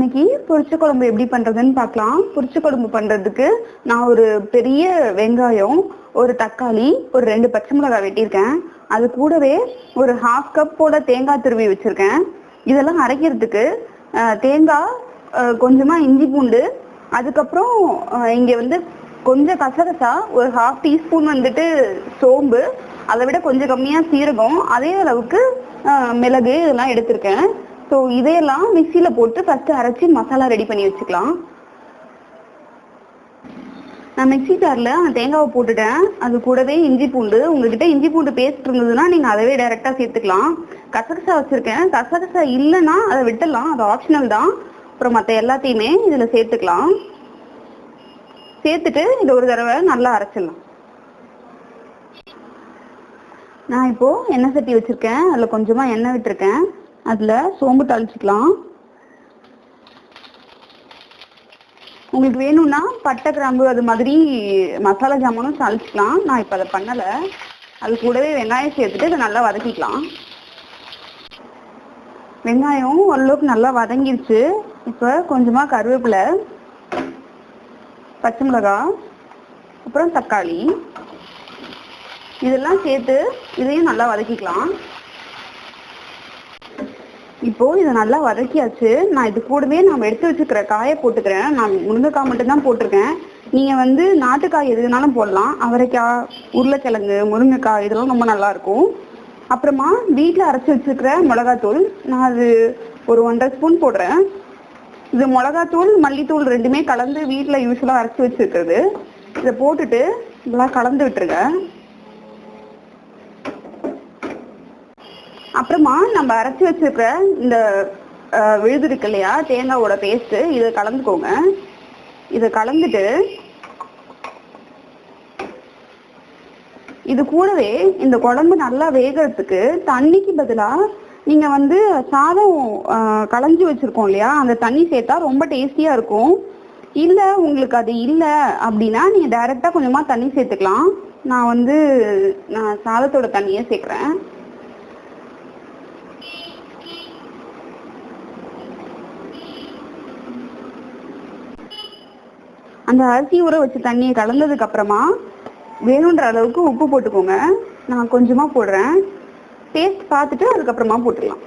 இன்னைக்கு பொரிச்ச குழம்பு எப்படி பண்றதுன்னு பார்க்கலாம். பொரிச்ச குழம்பு பண்றதுக்கு நான் ஒரு பெரிய வெங்காயம், ஒரு தக்காளி, ஒரு 2 பச்சை மிளகாய் வெட்டியிருக்கேன். அது கூடவே ஒரு 1/2 கப் போல தேங்காய் துருவி வச்சிருக்கேன். இதெல்லாம் அரைக்கிறதுக்கு தேங்காய், கொஞ்சமா இஞ்சி பூண்டு, அதுக்கப்புறம் இங்க வந்து கொஞ்சம் கசகசா, ஒரு 1/2 டீஸ்பூன் வந்துட்டு சோம்பு, அதை விட கொஞ்சம் கம்மியா சீரகம், அதே அளவுக்கு மிளகு இதெல்லாம் எடுத்திருக்கேன். ஸோ இதையெல்லாம் மிக்சியில் போட்டு ஃபஸ்ட்டு அரைச்சி மசாலா ரெடி பண்ணி வச்சுக்கலாம். நான் மிக்சி ஜாரில் தேங்காவை போட்டுட்டேன். அது கூடவே இஞ்சி பூண்டு, உங்ககிட்ட இஞ்சி பூண்டு பேஸ்ட் இருந்ததுன்னா நீங்கள் அதவே டைரெக்டாக சேர்த்துக்கலாம். கசகசா வச்சுருக்கேன். கசகசா இல்லைன்னா அதை விட்டுடலாம், அது ஆப்ஷனல் தான். அப்புறம் மற்ற எல்லாத்தையுமே இதில் சேர்த்துக்கலாம். சேர்த்துட்டு இதை ஒரு தடவை நல்லா அரைச்சிடலாம். நான் இப்போது எண்ணெய் சட்டி வச்சுருக்கேன். அதில் கொஞ்சமாக எண்ணெய் விட்டுருக்கேன். அதில் சோம்பு தாளிச்சிக்கலாம். உங்களுக்கு வேணும்னா பட்டை, கிராம்பு அது மாதிரி மசாலா ஜாமானும் தாளிச்சிக்கலாம். நான் இப்போ அதை பண்ணலை. அது கூடவே வெங்காயம் சேர்த்துட்டு இதை நல்லா வதக்கிக்கலாம். வெங்காயம் ஓரளவுக்கு நல்லா வதங்கிருச்சு. இப்போ கொஞ்சமாக கருவேப்பிலை, பச்சை மிளகாய், அப்புறம் தக்காளி இதெல்லாம் சேர்த்து இதையும் நல்லா வதக்கிக்கலாம். இப்போ இதை நல்லா வதக்கியாச்சு. நான் இது கூடவே நான் எடுத்து வச்சுக்கிற காயை போட்டுக்கிறேன். நான் முருங்கைக்காய் மட்டும்தான் போட்டிருக்கேன். நீங்கள் வந்து நாட்டுக்காய் எது வேணாலும் போடலாம். அவரைக்காய், உருளைக்கிழங்கு, முருங்கைக்காய் இதெல்லாம் ரொம்ப நல்லா இருக்கும். அப்புறமா வீட்டில் அரைச்சி வச்சுருக்கிற மிளகாத்தூள், நான் அது ஒரு 1.5 ஸ்பூன் போடுறேன். இது மிளகாத்தூள், மல்லித்தூள் ரெண்டுமே கலந்து வீட்டில் யூஸ்வலாக அரைச்சி வச்சுருக்கிறது. இதை போட்டுட்டு இதெல்லாம் கலந்து விட்டுருங்க. அப்புறமா நம்ம அரைச்சி வச்சிருக்கிற இந்த விழுது இருக்கு இல்லையா, தேங்காவோட பேஸ்ட்டு, இதை கலந்துக்கோங்க. இதை கலந்துட்டு இது கூடவே இந்த குழம்பு நல்லா வேகிறதுக்கு தண்ணிக்கு பதிலாக நீங்கள் வந்து சாதம் களைஞ்சி வச்சுருக்கோம் இல்லையா, அந்த தண்ணி சேர்த்தா ரொம்ப டேஸ்டியாக இருக்கும். இல்லை உங்களுக்கு அது இல்லை அப்படின்னா நீங்கள் டைரெக்டாக கொஞ்சமாக தண்ணி சேர்த்துக்கலாம். நான் சாதத்தோட தண்ணியை சேர்க்குறேன். அந்த அரிசி ஊற வச்ச தண்ணியை கலந்ததுக்கு அப்புறமா வேணுன்ற அளவுக்கு உப்பு போட்டுக்கோங்க. நான் கொஞ்சமாக போடுறேன். டேஸ்ட் பார்த்துட்டு அதுக்கப்புறமா போட்டுடலாம்.